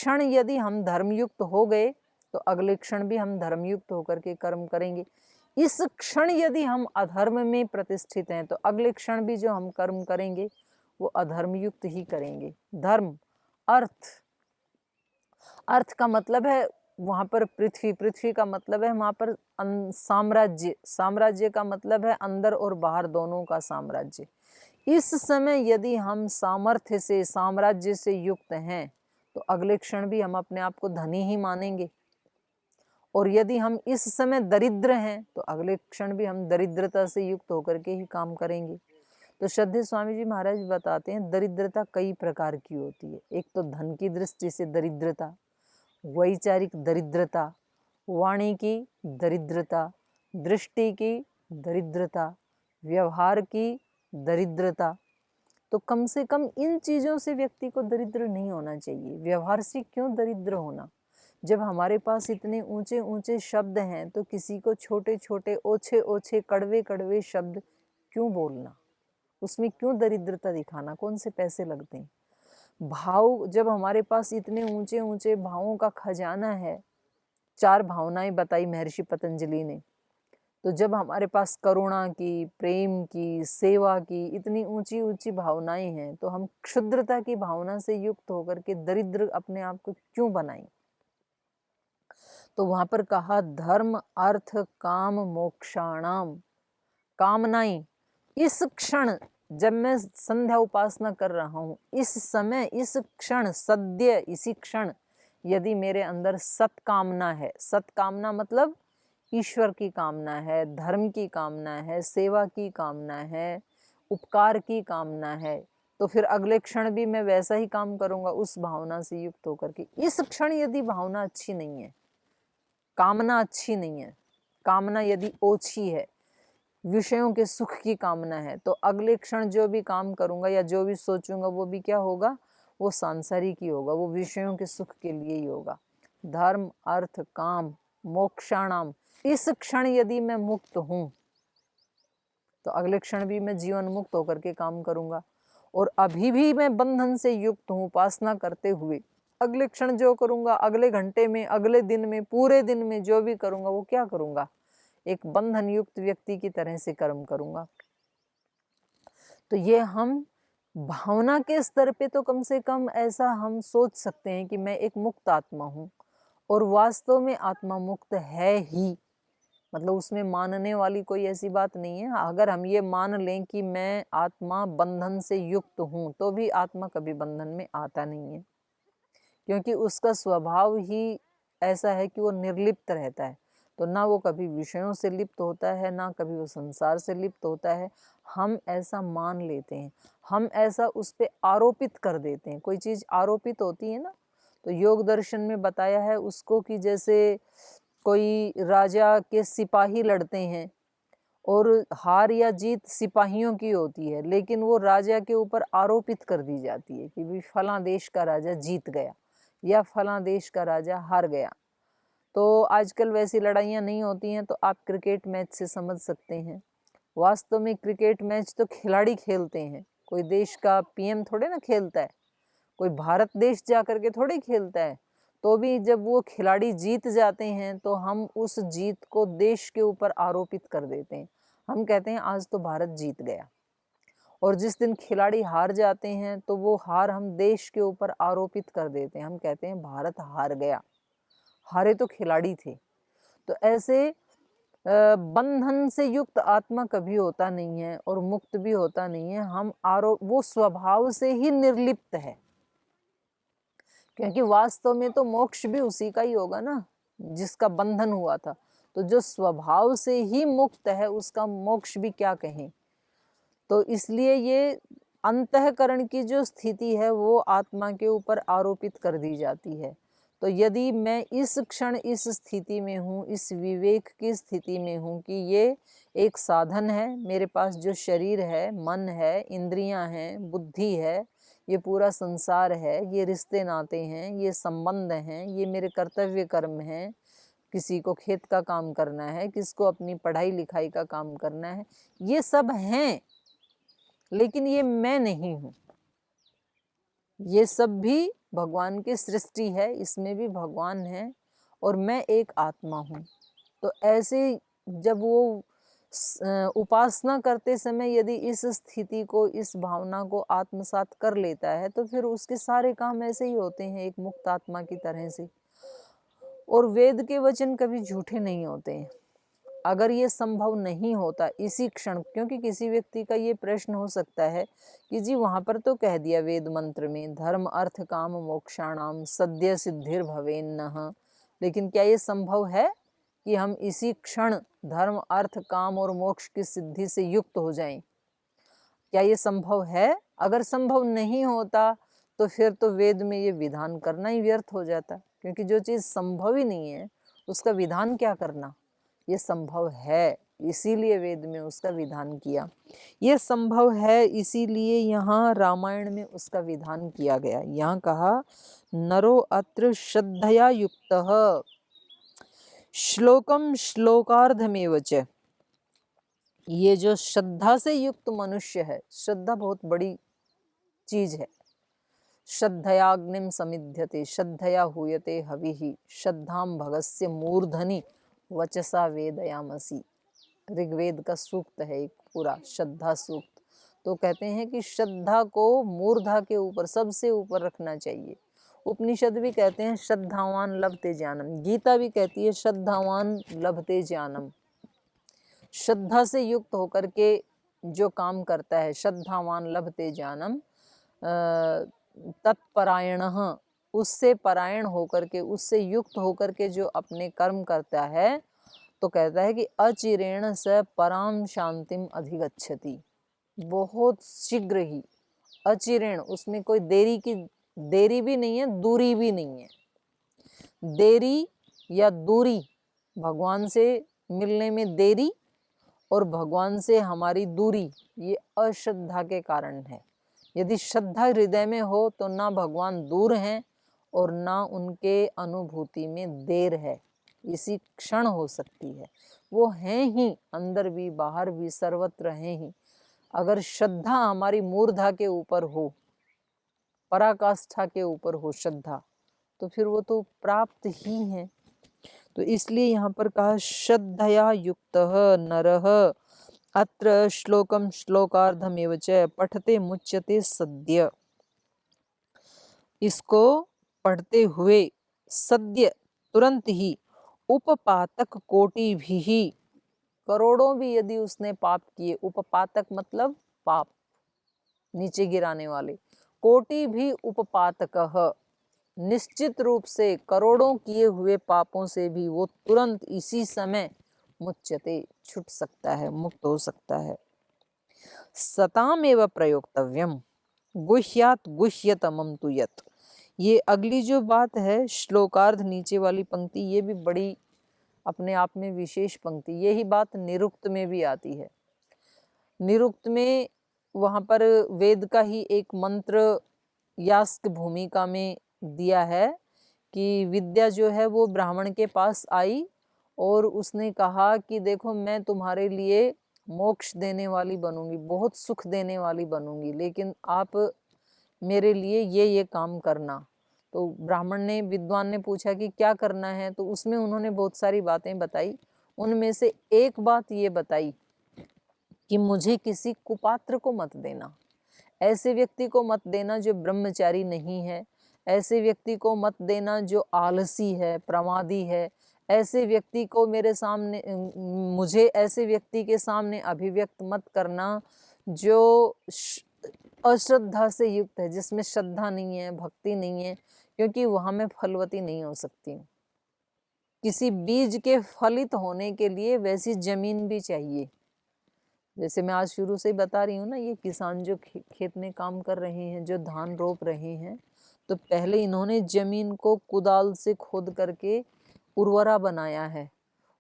क्षण यदि हम धर्मयुक्त हो गए तो अगले क्षण भी हम धर्मयुक्त होकर के कर्म करेंगे। इस क्षण यदि हम अधर्म में प्रतिष्ठित हैं तो अगले क्षण भी जो हम कर्म करेंगे वो अधर्मयुक्त ही करेंगे। धर्म, अर्थ, अर्थ का मतलब है वहां पर पृथ्वी, पृथ्वी का मतलब है वहां पर साम्राज्य, साम्राज्य का मतलब है अंदर और बाहर दोनों का साम्राज्य। इस समय यदि हम सामर्थ्य से, साम्राज्य से युक्त हैं तो अगले क्षण भी हम अपने आप को धनी ही मानेंगे, और यदि हम इस समय दरिद्र हैं तो अगले क्षण भी हम दरिद्रता से युक्त होकर के ही काम करेंगे। तो श्रद्धेय स्वामी जी महाराज बताते हैं दरिद्रता कई प्रकार की होती है। एक तो धन की दृष्टि से दरिद्रता, वैचारिक दरिद्रता, वाणी की दरिद्रता, दृष्टि की दरिद्रता, व्यवहार की दरिद्रता। तो कम से कम इन चीजों से व्यक्ति को दरिद्र नहीं होना चाहिए। व्यवहार से क्यों दरिद्र होना? जब हमारे पास इतने ऊंचे ऊंचे शब्द हैं तो किसी को छोटे छोटे, ओछे ओछे, कड़वे कड़वे शब्द क्यों बोलना? उसमें क्यों दरिद्रता दिखाना? कौन से पैसे लगते हैं? भाव, जब हमारे पास इतने ऊंचे ऊंचे भावों का खजाना है, 4 भावनाएं बताई महर्षि पतंजलि ने, तो जब हमारे पास करुणा की, प्रेम की, सेवा की इतनी ऊंची ऊंची भावनाएं हैं तो हम क्षुद्रता की भावना से युक्त होकर के दरिद्र अपने आप को क्यों बनाएं? तो वहां पर कहा धर्म, अर्थ, काम, मोक्षाणाम, कामनाएं। इस क्षण जब मैं संध्या उपासना कर रहा हूं, इस समय, इस क्षण, सद्य, इसी क्षण यदि मेरे अंदर सत्कामना है, सत्कामना मतलब ईश्वर की कामना है, धर्म की कामना है, सेवा की कामना है, उपकार की कामना है, तो फिर अगले क्षण भी मैं वैसा ही काम करूंगा उस भावना से युक्त होकर के। इस क्षण यदि भावना अच्छी नहीं है, कामना अच्छी नहीं है, कामना यदि ओछी है, विषयों के सुख की कामना है, तो अगले क्षण जो भी काम करूंगा या जो भी सोचूंगा वो भी क्या होगा? वो सांसारिक ही होगा, वो विषयों के सुख के लिए ही होगा। धर्म, अर्थ, काम, मोक्षाणाम, इस क्षण यदि मैं मुक्त हूं तो अगले क्षण भी मैं जीवन मुक्त होकर के काम करूंगा। और अभी भी मैं बंधन से युक्त हूं उपासना करते हुए, अगले क्षण जो करूंगा, अगले घंटे में, अगले दिन में, पूरे दिन में जो भी करूंगा वो क्या करूंगा? एक बंधन युक्त व्यक्ति की तरह से कर्म करूंगा। तो ये हम भावना के स्तर पे तो कम से कम ऐसा हम सोच सकते हैं कि मैं एक मुक्त आत्मा हूं, और वास्तव में आत्मा मुक्त है ही, मतलब उसमें मानने वाली कोई ऐसी बात नहीं है। अगर हम ये मान लें कि मैं आत्मा बंधन से युक्त हूं तो भी आत्मा कभी बंधन में आता नहीं है, क्योंकि उसका स्वभाव ही ऐसा है कि वो निर्लिप्त रहता है। तो ना वो कभी विषयों से लिप्त होता है, ना कभी वो संसार से लिप्त होता है। हम ऐसा मान लेते हैं, हम ऐसा उस पे आरोपित कर देते हैं। कोई चीज आरोपित होती है ना, तो योग दर्शन में बताया है उसको कि जैसे कोई राजा के सिपाही लड़ते हैं और हार या जीत सिपाहियों की होती है, लेकिन वो राजा के ऊपर आरोपित कर दी जाती है कि भी फलां देश का राजा जीत गया या फलां देश का राजा हार गया। तो आजकल वैसी लड़ाइयाँ नहीं होती हैं, तो आप क्रिकेट मैच से समझ सकते हैं। वास्तव में क्रिकेट मैच तो खिलाड़ी खेलते हैं, कोई देश का पीएम थोड़े ना खेलता है, कोई भारत देश जा करके थोड़े खेलता है। तो भी जब वो खिलाड़ी जीत जाते हैं तो हम उस जीत को देश के ऊपर आरोपित कर देते हैं। हम कहते हैं आज तो भारत जीत गया, और जिस दिन खिलाड़ी हार जाते हैं तो वो हार हम देश के ऊपर आरोपित कर देते हैं। हम कहते हैं भारत हार गया, हारे तो खिलाड़ी थे। तो ऐसे बंधन से युक्त आत्मा कभी होता नहीं है और मुक्त भी होता नहीं है। हम वो स्वभाव से ही निर्लिप्त है, क्योंकि वास्तव में तो मोक्ष भी उसी का ही होगा ना जिसका बंधन हुआ था। तो जो स्वभाव से ही मुक्त है उसका मोक्ष भी क्या कहें। तो इसलिए ये अंतःकरण की जो स्थिति है वो आत्मा के ऊपर आरोपित कर दी जाती है। तो यदि मैं इस क्षण इस स्थिति में हूँ, इस विवेक की स्थिति में हूँ कि ये एक साधन है, मेरे पास जो शरीर है, मन है, इंद्रियां हैं, बुद्धि है, ये पूरा संसार है, ये रिश्ते नाते हैं, ये संबंध हैं, ये मेरे कर्तव्य कर्म हैं, किसी को खेत का काम करना है, किसको अपनी पढ़ाई लिखाई का काम करना है, ये सब हैं, लेकिन ये मैं नहीं हूं। ये सब भी भगवान की सृष्टि है, इसमें भी भगवान है और मैं एक आत्मा हूँ। तो ऐसे जब वो उपासना करते समय यदि इस स्थिति को, इस भावना को आत्मसात कर लेता है तो फिर उसके सारे काम ऐसे ही होते हैं, एक मुक्त आत्मा की तरह से। और वेद के वचन कभी झूठे नहीं होते हैं। अगर ये संभव नहीं होता इसी क्षण, क्योंकि किसी व्यक्ति का ये प्रश्न हो सकता है कि जी वहां पर तो कह दिया वेद मंत्र में धर्म अर्थ काम मोक्षाणाम सद्य सिद्धिर भवेन्नः, लेकिन क्या ये संभव है कि हम इसी क्षण धर्म अर्थ काम और मोक्ष की सिद्धि से युक्त हो जाएं? क्या ये संभव है? अगर संभव नहीं होता तो फिर तो वेद में ये विधान करना ही व्यर्थ हो जाता, क्योंकि जो चीज संभव ही नहीं है उसका विधान क्या करना। ये संभव है, इसीलिए वेद में उसका विधान किया। ये संभव है, इसीलिए यहाँ रामायण में उसका विधान किया गया। यहाँ कहा नरो अत्र श्रद्धया युक्तः श्लोकम श्लोकार्धमेव च। ये जो श्रद्धा से युक्त मनुष्य है, श्रद्धा बहुत बड़ी चीज है। श्रद्धयाग्निम समिध्यते श्रद्धया हूयते हविः श्रद्धाम भगस्य मूर्धनि वचसा वेदयामसि। ऋग्वेद का सूक्त है एक पूरा श्रद्धा सूक्त। तो कहते हैं कि श्रद्धा को मूर्धा के ऊपर, सबसे ऊपर रखना चाहिए। उपनिषद भी कहते हैं श्रद्धावान लभते ज्ञानम, गीता भी कहती है श्रद्धावान लभते ज्ञानम। श्रद्धा से युक्त होकर के जो काम करता है, श्रद्धावान लभते ज्ञानम, तत्परायण, उससे परायण होकर के, उससे युक्त होकर के जो अपने कर्म करता है, तो कहता है कि अचिरेण स पराम शांतिम अधिगच्छति। बहुत शीघ्र ही, अचिरेण, उसमें कोई देरी भी नहीं है, दूरी भी नहीं है। देरी या दूरी, भगवान से मिलने में देरी और भगवान से हमारी दूरी, ये अश्रद्धा के कारण है। यदि श्रद्धा हृदय में हो तो ना भगवान दूर हैं और ना उनके अनुभूति में देर है, इसी क्षण हो सकती है। वो हैं ही, अंदर भी बाहर भी सर्वत्र हैं ही। अगर श्रद्धा हमारी मूर्धा के ऊपर हो, पराकाष्ठा के ऊपर हो श्रद्धा, तो फिर वो तो प्राप्त ही है। तो इसलिए यहाँ पर कहा श्रद्धया युक्तः नरः अत्र श्लोकम श्लोकार्धमेव च पठते मुच्यते सद्य। इसको पढ़ते हुए सद्य, तुरंत ही, उपपातक कोटि भी, करोड़ों भी यदि उसने पाप किए, उपपातक मतलब पाप, नीचे गिराने वाले, कोटि भी उपपातकः, निश्चित रूप से करोड़ों किए हुए पापों से भी वो तुरंत इसी समय मुच्यते, छूट सकता है, मुक्त हो सकता है। सतामेव प्रयोक्तव्यम गुह्यात गुह्यतमम तु यत्। ये अगली जो बात है, श्लोकार्ध नीचे वाली पंक्ति, ये भी बड़ी अपने आप में विशेष पंक्ति। यही बात निरुक्त में भी आती है। निरुक्त में वहाँ पर वेद का ही एक मंत्र यास्क भूमिका में दिया है कि विद्या जो है वो ब्राह्मण के पास आई और उसने कहा कि देखो मैं तुम्हारे लिए मोक्ष देने वाली बनूंगी, बहुत सुख देने वाली बनूंगी, लेकिन आप मेरे लिए ये काम करना। तो ब्राह्मण ने, विद्वान ने पूछा कि क्या करना है, तो उसमें उन्होंने बहुत सारी बातें बताई। उनमें से एक बात ये बताई कि मुझे किसी कुपात्र को मत देना, ऐसे व्यक्ति को मत देना जो ब्रह्मचारी नहीं है, ऐसे व्यक्ति को मत देना जो आलसी है, प्रमादी है, ऐसे व्यक्ति को मेरे सामने, मुझे ऐसे व्यक्ति के सामने अभिव्यक्त मत करना जो अश्रद्धा से युक्त है, जिसमें श्रद्धा नहीं है, भक्ति नहीं है, क्योंकि वहां मैं फलवती नहीं हो सकती हूँ। किसी बीज के फलित होने के लिए वैसी जमीन भी चाहिए। जैसे मैं आज शुरू से बता रही हूँ ना, ये किसान जो खेत में काम कर रहे हैं, जो धान रोप रहे हैं, तो पहले इन्होंने जमीन को कुदाल से खोद करके उर्वरा बनाया है,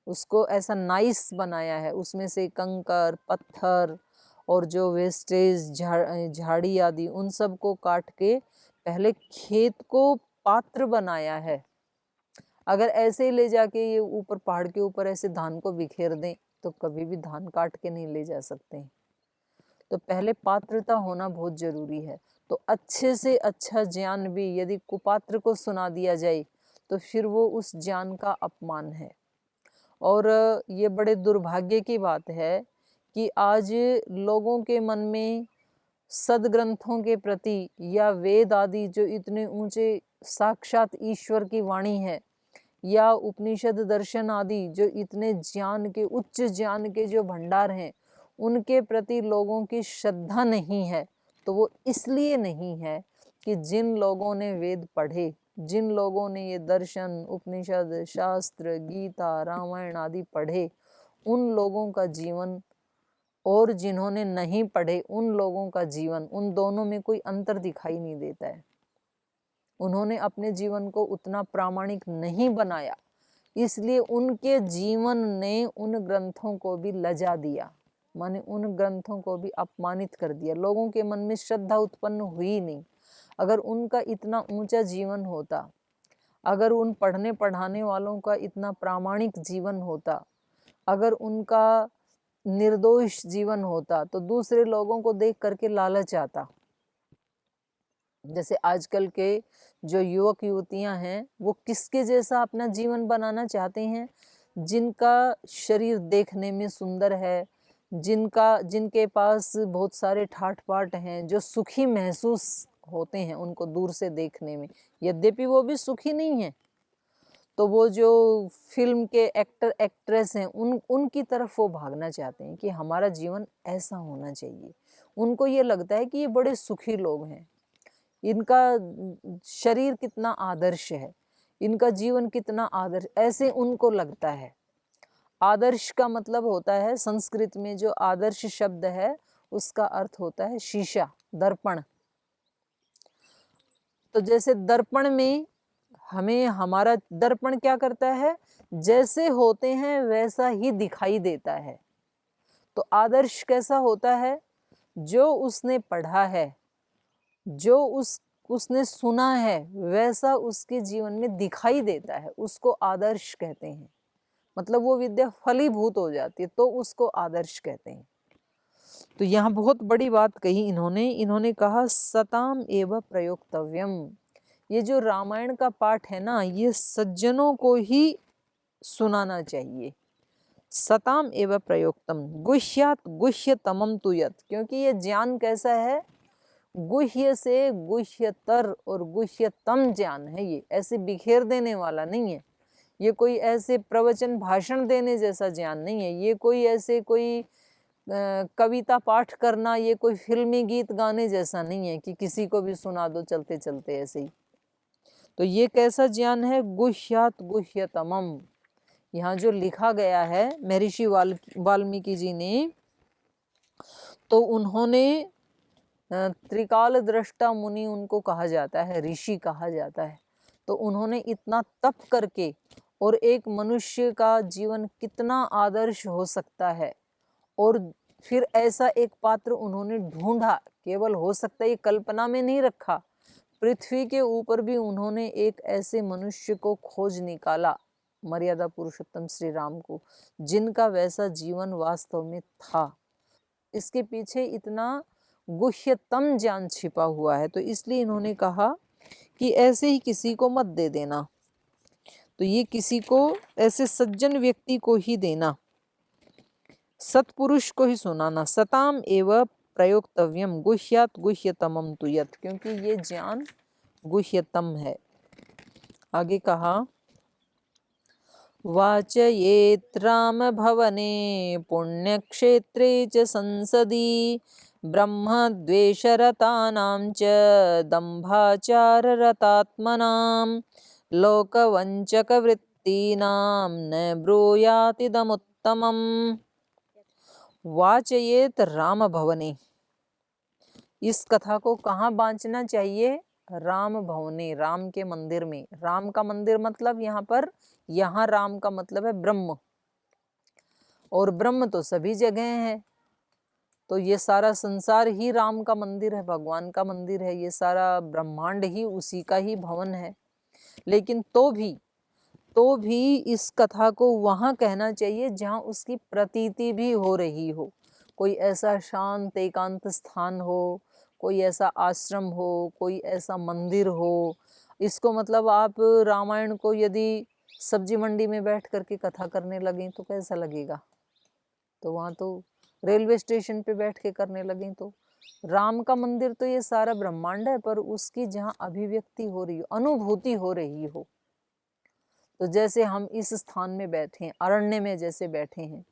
उसको ऐसा नाइस बनाया है, उसमें से कंकर पत्थर और जो वेस्टेज झाड़ी आदि उन सब को काट के पहले खेत को पात्र बनाया है। अगर ऐसे ही ले जाके ये ऊपर पहाड़ के ऊपर ऐसे धान को बिखेर दें तो कभी भी धान काट के नहीं ले जा सकते। तो पहले पात्रता होना बहुत जरूरी है। तो अच्छे से अच्छा ज्ञान भी यदि कुपात्र को सुना दिया जाए तो फिर वो उस ज्ञान का अपमान है। और ये बड़े दुर्भाग्य की बात है कि आज लोगों के मन में सदग्रंथों के प्रति या वेद आदि जो इतने ऊंचे साक्षात ईश्वर की वाणी है, या उपनिषद दर्शन आदि जो इतने ज्ञान के उच्च ज्ञान के जो भंडार हैं, उनके प्रति लोगों की श्रद्धा नहीं है। तो वो इसलिए नहीं है कि जिन लोगों ने वेद पढ़े, जिन लोगों ने ये दर्शन, उपनिषद, शास्त्र, गीता, रामायण आदि पढ़े, उन लोगों का जीवन और जिन्होंने नहीं पढ़े उन लोगों का जीवन, उन दोनों में कोई अंतर दिखाई नहीं देता है। उन्होंने अपने जीवन को उतना प्रामाणिक नहीं बनाया, इसलिए उनके जीवन ने उन ग्रंथों को भी लजा दिया, माने उन ग्रंथों को भी अपमानित कर दिया। लोगों के मन में श्रद्धा उत्पन्न हुई नहीं। अगर उनका इतना ऊंचा जीवन होता, अगर उन पढ़ने पढ़ाने वालों का इतना प्रामाणिक जीवन होता, अगर उनका निर्दोष जीवन होता, तो दूसरे लोगों को देख करके लालच आता। जैसे आजकल के जो युवक युवतियां हैं, वो किसके जैसा अपना जीवन बनाना चाहते हैं? जिनका शरीर देखने में सुंदर है, जिनके पास बहुत सारे ठाट बाट हैं, जो सुखी महसूस होते हैं उनको दूर से देखने में, यद्यपि वो भी सुखी नहीं है। तो वो जो फिल्म के एक्टर एक्ट्रेस हैं, उनकी तरफ वो भागना चाहते हैं कि हमारा जीवन ऐसा होना चाहिए। उनको ये लगता है कि ये बड़े सुखी लोग हैं, इनका शरीर कितना आदर्श है, इनका जीवन कितना आदर्श, ऐसे उनको लगता है। आदर्श का मतलब होता है, संस्कृत में जो आदर्श शब्द है उसका अर्थ होता है शीशा, दर्पण। तो जैसे दर्पण में हमें हमारा दर्पण क्या करता है, जैसे होते हैं वैसा ही दिखाई देता है। तो आदर्श कैसा होता है? जो उसने पढ़ा है, जो उसने सुना है, वैसा उसके जीवन में दिखाई देता है, उसको आदर्श कहते हैं। मतलब वो विद्या फलीभूत हो जाती है तो उसको आदर्श कहते हैं। तो यहाँ बहुत बड़ी बात कही इन्होंने कहा सताम एव प्रयोक्तव्यम। ये जो रामायण का पाठ है ना, ये सज्जनों को ही सुनाना चाहिए। सताम एव प्रयोक्तम गुह्यात गुह्यतमम तु यत्, क्योंकि ये ज्ञान कैसा है, गुह्य से गुह्यतर और गुह्यतम ज्ञान है। ये ऐसे बिखेर देने वाला नहीं है, ये कोई ऐसे प्रवचन भाषण देने जैसा ज्ञान नहीं है, ये कोई ऐसे कोई कविता पाठ करना, ये कोई फिल्मी गीत गाने जैसा नहीं है कि किसी को भी सुना दो चलते चलते ऐसे ही। तो ये कैसा ज्ञान है? गुह्यात गुह्यतमम। यहाँ जो लिखा गया है महर्षि वाल्मीकि जी ने, तो उन्होंने त्रिकाल दृष्टा मुनि उनको कहा जाता है, ऋषि कहा जाता है। तो उन्होंने इतना तप करके, और एक मनुष्य का जीवन कितना आदर्श हो सकता है, और फिर ऐसा एक पात्र उन्होंने ढूंढा, केवल हो सकता है ये कल्पना में नहीं रखा, पृथ्वी के ऊपर भी उन्होंने एक ऐसे मनुष्य को खोज निकाला, मर्यादा पुरुषोत्तम श्री राम को, जिनका वैसा जीवन वास्तव में था। इसके पीछे इतना गुह्यतम ज्ञान छिपा हुआ है। तो इसलिए इन्होंने कहा कि ऐसे ही किसी को मत दे देना, तो ये किसी को ऐसे सज्जन व्यक्ति को ही देना, सत्पुरुष को ही सुनाना। सताम एव प्रयोक्तव्यम गुह्यात गुह्यतमम तु यत्, क्योंकि ये ज्ञान गुह्यतम है। आगे कहा वाचयेत् राम भवने पुण्यक्षेत्रे च संसदि ब्रह्मद्वेषरतानां च दम्भाचाररतात्मनां लोकवञ्चकवृत्तीनां न ब्रूयातिदमुत्तमम्। वाचयेत् राम भवने, इस कथा को कहाँ बांचना चाहिए? राम भवने, राम के मंदिर में। राम का मंदिर मतलब यहाँ राम का मतलब है ब्रह्म, और ब्रह्म तो सभी जगह है। तो ये सारा संसार ही राम का मंदिर है, भगवान का मंदिर है, ये सारा ब्रह्मांड ही उसी का ही भवन है। लेकिन तो भी इस कथा को वहाँ कहना चाहिए जहाँ उसकी प्रतीति भी हो रही हो, कोई ऐसा शांत एकांत स्थान हो, कोई ऐसा आश्रम हो, कोई ऐसा मंदिर हो। इसको मतलब आप रामायण को यदि सब्जी मंडी में बैठ करके कथा करने लगें तो कैसा लगेगा? तो वहाँ तो रेलवे स्टेशन पे बैठ के करने लगें तो राम का मंदिर तो ये सारा ब्रह्मांड है, पर उसकी जहाँ अभिव्यक्ति हो रही हो, अनुभूति हो रही हो। तो जैसे हम इस स्थान में बैठे हैं, अरण्य में जैसे बैठे हैं,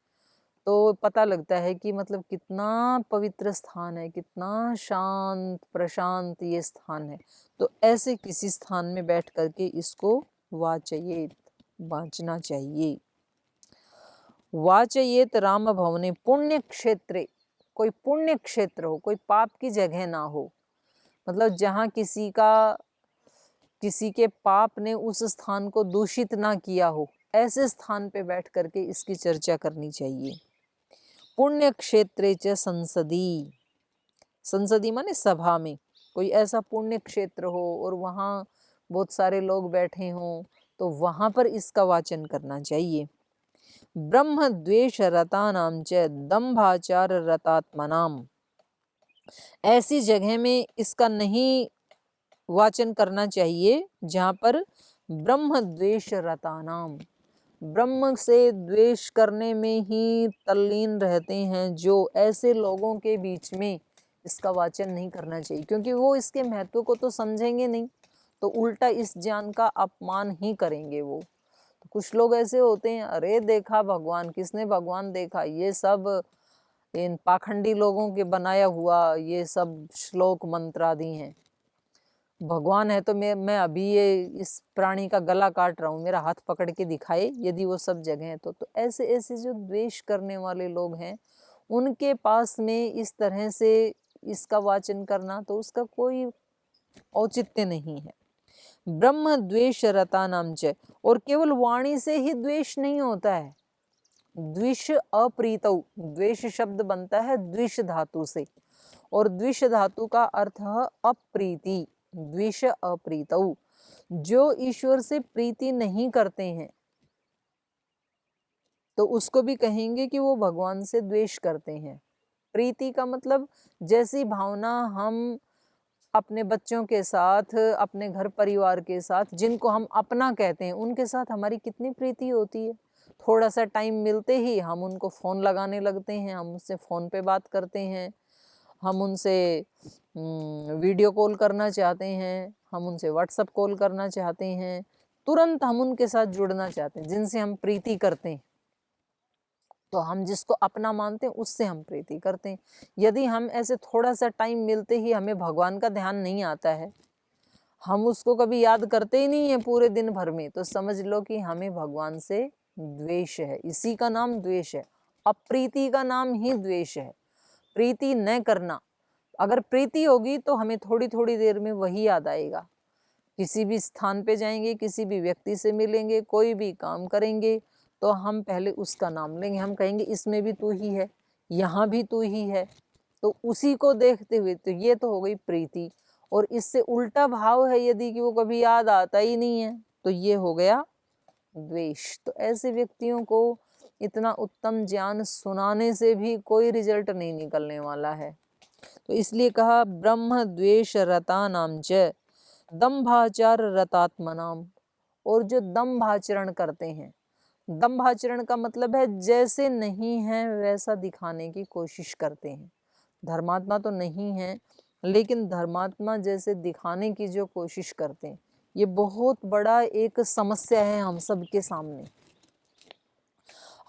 तो पता लगता है कि मतलब कितना पवित्र स्थान है, कितना शांत प्रशांत ये स्थान है। तो ऐसे किसी स्थान में बैठ करके इसको वाचयेत, वाचना चाहिए। वाचयेत राम भवने पुण्य क्षेत्रे, कोई पुण्य क्षेत्र हो, कोई पाप की जगह ना हो, मतलब जहाँ किसी के पाप ने उस स्थान को दूषित ना किया हो, ऐसे स्थान पे बैठ करके इसकी चर्चा करनी चाहिए। पुण्य क्षेत्रे च संसदी, संसदी माने सभा में, कोई ऐसा पुण्य क्षेत्र हो और वहाँ बहुत सारे लोग बैठे हों, तो वहाँ पर इसका वाचन करना चाहिए। ब्रह्म द्वेष रतानाम च दंभाचार रतात्मनाम, ऐसी जगह में इसका नहीं वाचन करना चाहिए जहाँ पर ब्रह्म द्वेष रतानाम, ब्रह्म से द्वेष करने में ही तल्लीन रहते हैं, जो ऐसे लोगों के बीच में इसका वाचन नहीं करना चाहिए, क्योंकि वो इसके महत्व को तो समझेंगे नहीं, तो उल्टा इस ज्ञान का अपमान ही करेंगे वो। तो कुछ लोग ऐसे होते हैं, अरे देखा भगवान, किसने भगवान देखा, ये सब इन पाखंडी लोगों के बनाया हुआ ये सब श्लोक मंत्र आदि हैं। भगवान है तो मैं अभी ये इस प्राणी का गला काट रहा हूँ, मेरा हाथ पकड़ के दिखाए, यदि वो सब जगह है तो ऐसे ऐसे जो द्वेष करने वाले लोग हैं, उनके पास में इस तरह से इसका वाचन करना तो उसका कोई औचित्य नहीं है। ब्रह्म द्वेष रतानाम च, और केवल वाणी से ही द्वेष नहीं होता है, द्विष अप्रीतौ, द्वेष शब्द बनता है द्विष धातु से, और द्विष धातु का अर्थ है अप्रीति, द्वेष अप्रीतौ, जो ईश्वर से प्रीति नहीं करते हैं तो उसको भी कहेंगे कि वो भगवान से द्वेष करते हैं। प्रीति का मतलब जैसी भावना हम अपने बच्चों के साथ, अपने घर परिवार के साथ, जिनको हम अपना कहते हैं, उनके साथ हमारी कितनी प्रीति होती है। थोड़ा सा टाइम मिलते ही हम उनको फ़ोन लगाने लगते हैं, हम उससे फ़ोन पे बात करते हैं, हम उनसे वीडियो कॉल करना चाहते हैं, हम उनसे व्हाट्सएप कॉल करना चाहते हैं, तुरंत हम उनके साथ जुड़ना चाहते हैं जिनसे हम प्रीति करते हैं। तो हम जिसको अपना मानते हैं उससे हम प्रीति करते हैं। यदि हम ऐसे थोड़ा सा टाइम मिलते ही हमें भगवान का ध्यान नहीं आता है, हम उसको कभी याद करते ही नहीं है पूरे दिन भर में, तो समझ लो कि हमें भगवान से द्वेष है। इसी का नाम द्वेष है, अप्रीति का नाम ही द्वेष है। प्रीति न करना, अगर प्रीति होगी तो हमें थोड़ी थोड़ी देर में वही याद आएगा। किसी भी स्थान पे जाएंगे, किसी भी व्यक्ति से मिलेंगे, कोई भी काम करेंगे तो हम पहले उसका नाम लेंगे, हम कहेंगे इसमें भी तू ही है, यहाँ भी तू ही है, तो उसी को देखते हुए, तो ये तो हो गई प्रीति। और इससे उल्टा भाव है यदि कि वो कभी याद आता ही नहीं है, तो ये हो गया द्वेष। तो ऐसे व्यक्तियों को इतना उत्तम ज्ञान सुनाने से भी कोई रिजल्ट नहीं निकलने वाला है। तो इसलिए कहा ब्रह्म द्वेष रतानाम च दंभाचार रतात्मनाम, और जो दंभाचरण करते हैं, दंभाचरण का मतलब है जैसे नहीं है वैसा दिखाने की कोशिश करते हैं। धर्मात्मा तो नहीं है, लेकिन धर्मात्मा जैसे दिखाने की जो कोशिश करते हैं, ये बहुत बड़ा एक समस्या है हम सबके सामने।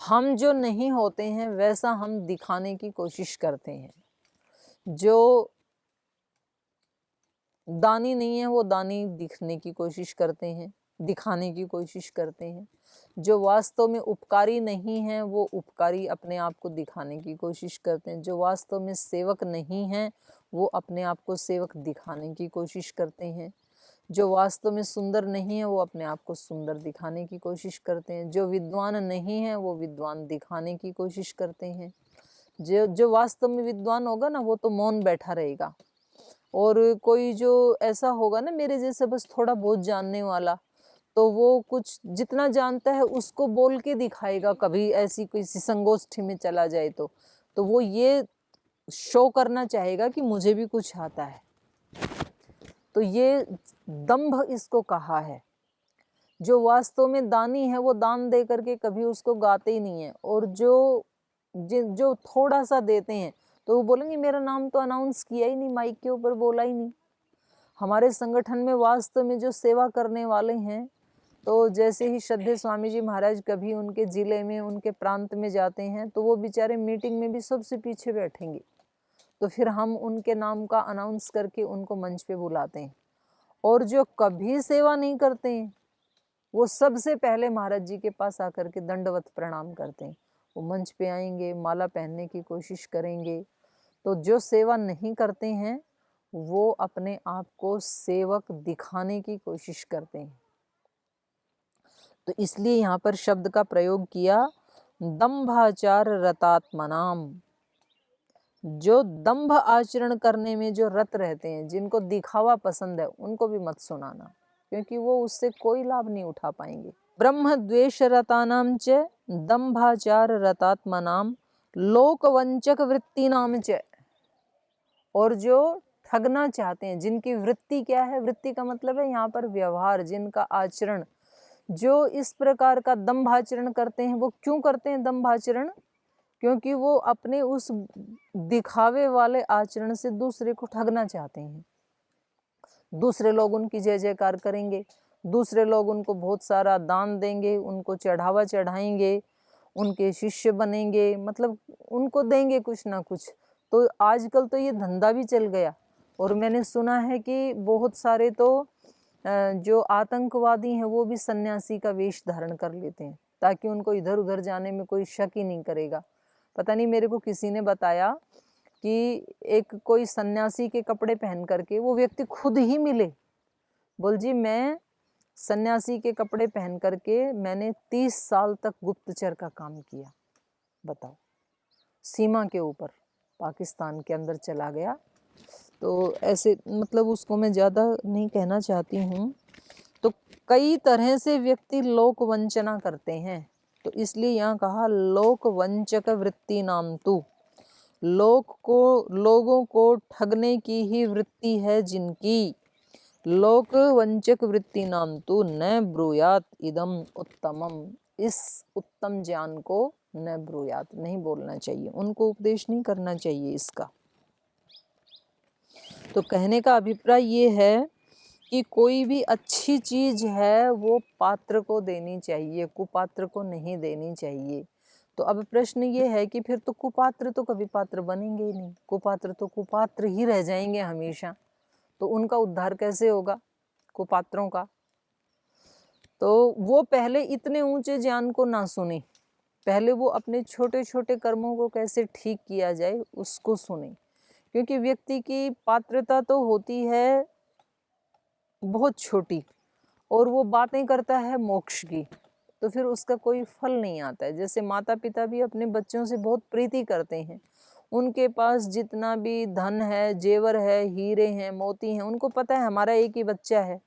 हम जो नहीं होते हैं वैसा हम दिखाने की कोशिश करते हैं। जो दानी नहीं है वो दानी दिखने की कोशिश करते हैं, दिखाने की कोशिश करते हैं। जो वास्तव में उपकारी नहीं है वो उपकारी अपने आप को दिखाने की कोशिश करते हैं। जो वास्तव में सेवक नहीं है वो अपने आप को सेवक दिखाने की कोशिश करते हैं। जो वास्तव में सुंदर नहीं है वो अपने आप को सुंदर दिखाने की कोशिश करते हैं। जो विद्वान नहीं है वो विद्वान दिखाने की कोशिश करते हैं। जो वास्तव में विद्वान होगा ना वो तो मौन बैठा रहेगा, और कोई जो ऐसा होगा ना मेरे जैसे बस थोड़ा बहुत जानने वाला, तो वो कुछ जितना जानता है उसको बोल के दिखाएगा। कभी ऐसी कोई संगोष्ठी में चला जाए तो वो ये शो करना चाहेगा कि मुझे भी कुछ आता है। तो ये दंभ इसको कहा है। जो वास्तव में दानी है वो दान दे करके कभी उसको गाते ही नहीं है, और जो थोड़ा सा देते हैं तो वो बोलेंगे मेरा नाम तो अनाउंस किया ही नहीं, माइक के ऊपर बोला ही नहीं। हमारे संगठन में वास्तव में जो सेवा करने वाले हैं, तो जैसे ही श्रद्धेय स्वामी जी महाराज कभी उनके जिले में, उनके प्रांत में जाते हैं, तो वो बेचारे मीटिंग में भी सबसे पीछे बैठेंगे। तो फिर हम उनके नाम का अनाउंस करके उनको मंच पे बुलाते हैं। और जो कभी सेवा नहीं करते हैं, वो सबसे पहले महाराज जी के पास आकर के दंडवत प्रणाम करते हैं। वो मंच पे आएंगे, माला पहनने की कोशिश करेंगे। तो जो सेवा नहीं करते हैं वो अपने आप को सेवक दिखाने की कोशिश करते हैं। तो इसलिए यहाँ पर शब्द का प्रयोग किया दंभाचार रतात्मनाम। जो दंभ आचरण करने में जो रत रहते हैं, जिनको दिखावा पसंद है, उनको भी मत सुनाना, क्योंकि वो उससे कोई लाभ नहीं उठा पाएंगे। ब्रह्म द्वेष रतानाम च दंभाचार रतात्मनाम लोकवंचक वृत्ति नाम च। और जो ठगना चाहते हैं, जिनकी वृत्ति क्या है, वृत्ति का मतलब है यहाँ पर व्यवहार, जिनका आचरण जो इस प्रकार का दंभाचरण करते हैं। वो क्यों करते हैं दंभाचरण? क्योंकि वो अपने उस दिखावे वाले आचरण से दूसरे को ठगना चाहते हैं। दूसरे लोग उनकी जय जयकार करेंगे, दूसरे लोग उनको बहुत सारा दान देंगे, उनको चढ़ावा चढ़ाएंगे, उनके शिष्य बनेंगे, मतलब उनको देंगे कुछ ना कुछ। तो आजकल तो ये धंधा भी चल गया। और मैंने सुना है कि बहुत सारे तो जो आतंकवादी हैं वो भी सन्यासी का वेश धारण कर लेते हैं, ताकि उनको इधर उधर जाने में कोई शक ही नहीं करेगा। पता नहीं, मेरे को किसी ने बताया कि एक कोई सन्यासी के कपड़े पहन करके वो व्यक्ति खुद ही मिले, बोल जी मैं सन्यासी के कपड़े पहन करके मैंने 30 साल तक गुप्तचर का काम किया। बताओ, सीमा के ऊपर पाकिस्तान के अंदर चला गया। तो ऐसे मतलब उसको मैं ज़्यादा नहीं कहना चाहती हूँ। तो कई तरह से व्यक्ति लोक वंचना करते हैं। तो इसलिए यहाँ कहा लोक वंचक वृत्ति नाम तू। लोगों को ठगने की ही वृत्ति है जिनकी, लोक वंचक वृत्ति नाम तू न ब्रूयात इदम उत्तमम। इस उत्तम ज्ञान को न ब्रूयात, नहीं बोलना चाहिए, उनको उपदेश नहीं करना चाहिए इसका। तो कहने का अभिप्राय ये है कि कोई भी अच्छी चीज है वो पात्र को देनी चाहिए, कुपात्र को नहीं देनी चाहिए। तो अब प्रश्न ये है कि फिर तो कुपात्र तो कभी पात्र बनेंगे ही नहीं, कुपात्र तो कुपात्र ही रह जाएंगे हमेशा। तो उनका उद्धार कैसे होगा कुपात्रों का? तो वो पहले इतने ऊंचे ज्ञान को ना सुने, पहले वो अपने छोटे छोटे कर्मों को कैसे ठीक किया जाए उसको सुने। क्योंकि व्यक्ति की पात्रता तो होती है बहुत छोटी, और वो बातें करता है मोक्ष की, तो फिर उसका कोई फल नहीं आता है। जैसे माता पिता भी अपने बच्चों से बहुत प्रीति करते हैं, उनके पास जितना भी धन है, जेवर है, हीरे हैं, मोती हैं, उनको पता है हमारा एक ही बच्चा है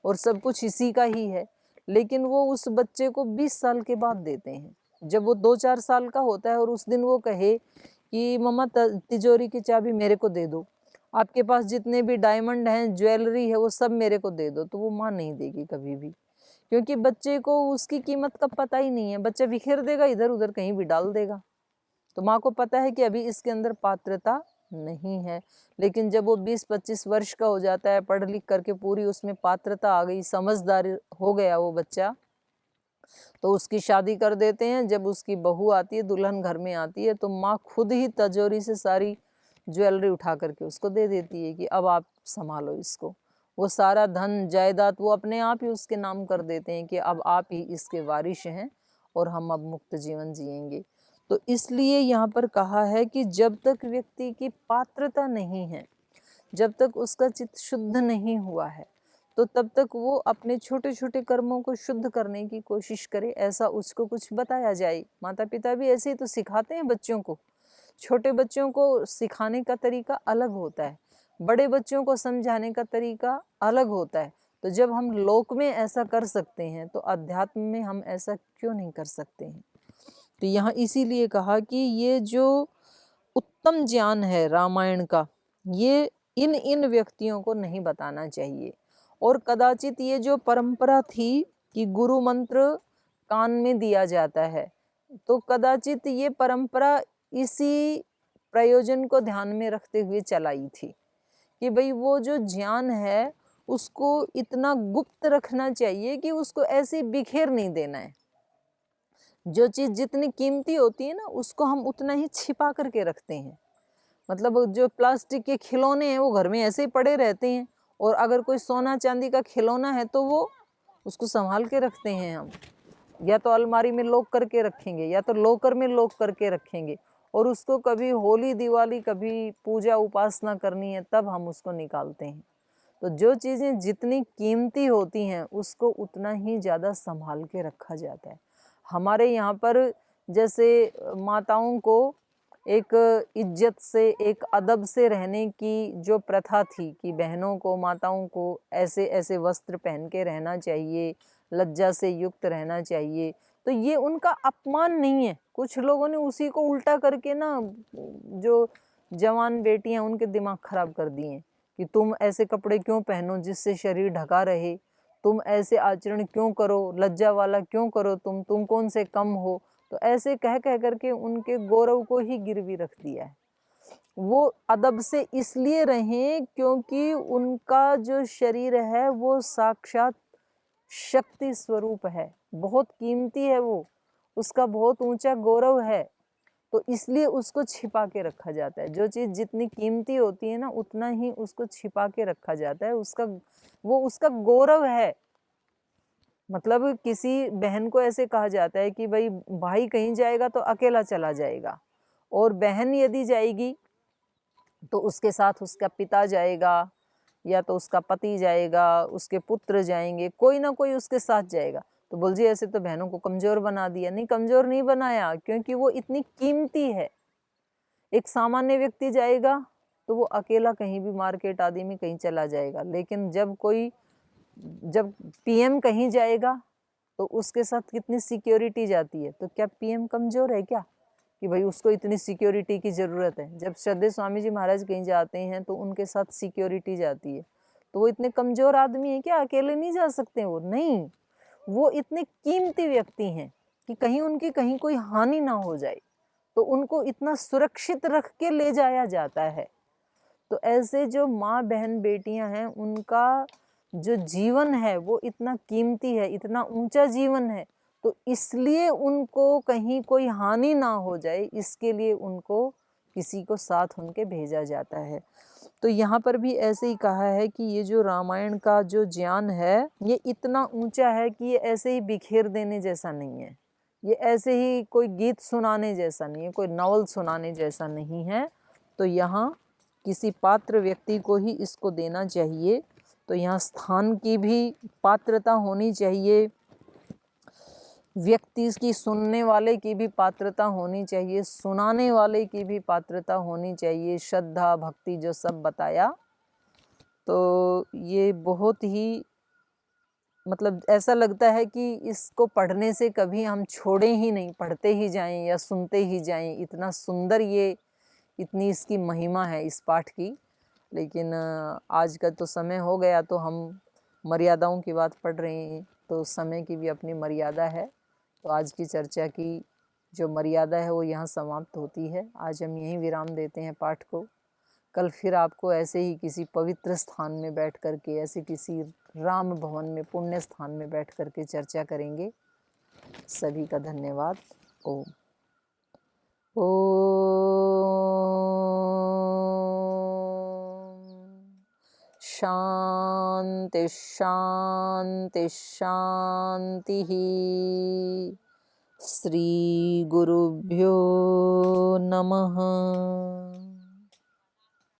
और सब कुछ इसी का ही है, लेकिन वो उस बच्चे को 20 साल के बाद देते हैं। जब वो 2-4 साल का होता है और उस दिन वो कहे कि मम्मा तिजोरी की चाबी मेरे को दे दो, आपके पास जितने भी डायमंड हैं, ज्वेलरी है, वो सब मेरे को दे दो, तो वो माँ नहीं देगी कभी भी। क्योंकि बच्चे को उसकी कीमत का पता ही नहीं है, बच्चा बिखेर देगा, इधर उधर कहीं भी डाल देगा। तो माँ को पता है कि अभी इसके अंदर पात्रता नहीं है। लेकिन जब वो 20-25 वर्ष का हो जाता है, पढ़ लिख करके पूरी उसमें पात्रता आ गई, समझदार हो गया वो बच्चा, तो उसकी शादी कर देते हैं। जब उसकी बहू आती है, दुल्हन घर में आती है, तो माँ खुद ही तिजोरी से सारी ज्वेलरी उठा करके उसको दे देती है कि अब आप संभालो इसको। वो सारा धन जायदाद वो अपने आप ही उसके नाम कर देते हैं कि अब आप ही इसके वारिश हैं और हम अब मुक्त जीवन जिएंगे। तो इसलिए यहाँ पर कहा है कि जब तक व्यक्ति की पात्रता नहीं है, जब तक उसका चित्त शुद्ध नहीं हुआ है, तो तब तक वो अपने छोटे छोटे कर्मों को शुद्ध करने की कोशिश करे, ऐसा उसको कुछ बताया जाए। माता पिता भी ऐसे ही तो सिखाते हैं बच्चों को। छोटे बच्चों को सिखाने का तरीका अलग होता है, बड़े बच्चों को समझाने का तरीका अलग होता है। तो जब हम लोक में ऐसा कर सकते हैं तो अध्यात्म में हम ऐसा क्यों नहीं कर सकते हैं? तो यहाँ इसीलिए कहा कि ये जो उत्तम ज्ञान है रामायण का, ये इन इन व्यक्तियों को नहीं बताना चाहिए। और कदाचित ये जो परंपरा थी कि गुरु मंत्र कान में दिया जाता है, तो कदाचित ये परंपरा इसी प्रयोजन को ध्यान में रखते हुए चलाई थी कि भाई वो जो ज्ञान है उसको इतना गुप्त रखना चाहिए कि उसको ऐसे बिखेर नहीं देना है। जो चीज़ जितनी कीमती होती है ना उसको हम उतना ही छिपा करके रखते हैं। मतलब जो प्लास्टिक के खिलौने हैं वो घर में ऐसे ही पड़े रहते हैं, और अगर कोई सोना चांदी का खिलौना है तो वो उसको संभाल के रखते हैं हम, या तो अलमारी में लॉक करके रखेंगे या तो लॉकर में लॉक करके रखेंगे, और उसको कभी होली दिवाली कभी पूजा उपासना करनी है तब हम उसको निकालते हैं। तो जो चीज़ें जितनी कीमती होती हैं उसको उतना ही ज़्यादा संभाल के रखा जाता है। हमारे यहाँ पर जैसे माताओं को एक इज्जत से, एक अदब से रहने की जो प्रथा थी कि बहनों को, माताओं को ऐसे ऐसे वस्त्र पहन के रहना चाहिए, लज्जा से युक्त रहना चाहिए, तो ये उनका अपमान नहीं है। कुछ लोगों ने उसी को उल्टा करके ना जो जवान बेटियां उनके दिमाग खराब कर दिए हैं कि तुम ऐसे कपड़े क्यों पहनो जिससे शरीर ढका रहे, तुम ऐसे आचरण क्यों करो, लज्जा वाला क्यों करो, तुम कौन से कम हो। तो ऐसे कह कह करके उनके गौरव को ही गिरवी रख दिया है। वो अदब से इसलिए रहें क्योंकि उनका जो शरीर है वो साक्षात शक्ति स्वरूप है, बहुत कीमती है, वो उसका बहुत ऊंचा गौरव है, तो इसलिए उसको छिपा के रखा जाता है। जो चीज़ जितनी कीमती होती है ना उतना ही उसको छिपा के रखा जाता है, वो उसका गौरव है। मतलब किसी बहन को ऐसे कहा जाता है कि भाई भाई कहीं जाएगा तो अकेला चला जाएगा, और बहन यदि जाएगी तो उसके साथ उसका पिता जाएगा, या तो उसका पति जाएगा, उसके पुत्र जाएंगे, कोई ना कोई उसके साथ जाएगा। तो बोल जी ऐसे तो बहनों को कमज़ोर बना दिया। नहीं, कमज़ोर नहीं बनाया, क्योंकि वो इतनी कीमती है। एक सामान्य व्यक्ति जाएगा तो वो अकेला कहीं भी मार्केट आदि में कहीं चला जाएगा, लेकिन जब पीएम कहीं जाएगा तो उसके साथ कितनी सिक्योरिटी जाती है। तो क्या पीएम कमज़ोर है क्या कि भाई उसको इतनी सिक्योरिटी की ज़रूरत है? जब श्रद्धेय स्वामी जी महाराज कहीं जाते हैं तो उनके साथ सिक्योरिटी जाती है। तो वो इतने कमज़ोर आदमी हैं क्या, अकेले नहीं जा सकते वो? नहीं, वो इतने कीमती व्यक्ति हैं कि कहीं उनकी कहीं कोई हानि ना हो जाए, तो उनको इतना सुरक्षित रख के ले जाया जाता है। तो ऐसे जो माँ बहन बेटियां हैं उनका जो जीवन है वो इतना कीमती है, इतना ऊंचा जीवन है, तो इसलिए उनको कहीं कोई हानि ना हो जाए, इसके लिए उनको किसी को साथ उनके भेजा जाता है। तो यहाँ पर भी ऐसे ही कहा है कि ये जो रामायण का जो ज्ञान है ये इतना ऊंचा है कि ये ऐसे ही बिखेर देने जैसा नहीं है, ये ऐसे ही कोई गीत सुनाने जैसा नहीं है, कोई नॉवल सुनाने जैसा नहीं है। तो यहाँ किसी पात्र व्यक्ति को ही इसको देना चाहिए। तो यहाँ स्थान की भी पात्रता होनी चाहिए, व्यक्ति की, सुनने वाले की भी पात्रता होनी चाहिए, सुनाने वाले की भी पात्रता होनी चाहिए, श्रद्धा भक्ति जो सब बताया। तो ये बहुत ही मतलब ऐसा लगता है कि इसको पढ़ने से कभी हम छोड़ें ही नहीं, पढ़ते ही जाएं या सुनते ही जाएं। इतना सुंदर ये, इतनी इसकी महिमा है इस पाठ की। लेकिन आज का तो समय हो गया तो हम मर्यादाओं की बात पढ़ रहे हैं, तो समय की भी अपनी मर्यादा है। तो आज की चर्चा की जो मर्यादा है वो यहाँ समाप्त होती है। आज हम यहीं विराम देते हैं पाठ को। कल फिर आपको ऐसे ही किसी पवित्र स्थान में बैठ कर के, ऐसे किसी राम भवन में, पुण्य स्थान में बैठ कर के चर्चा करेंगे। सभी का धन्यवाद। ओम। शांति शांति शांति। श्री गुरुभ्यो नमः।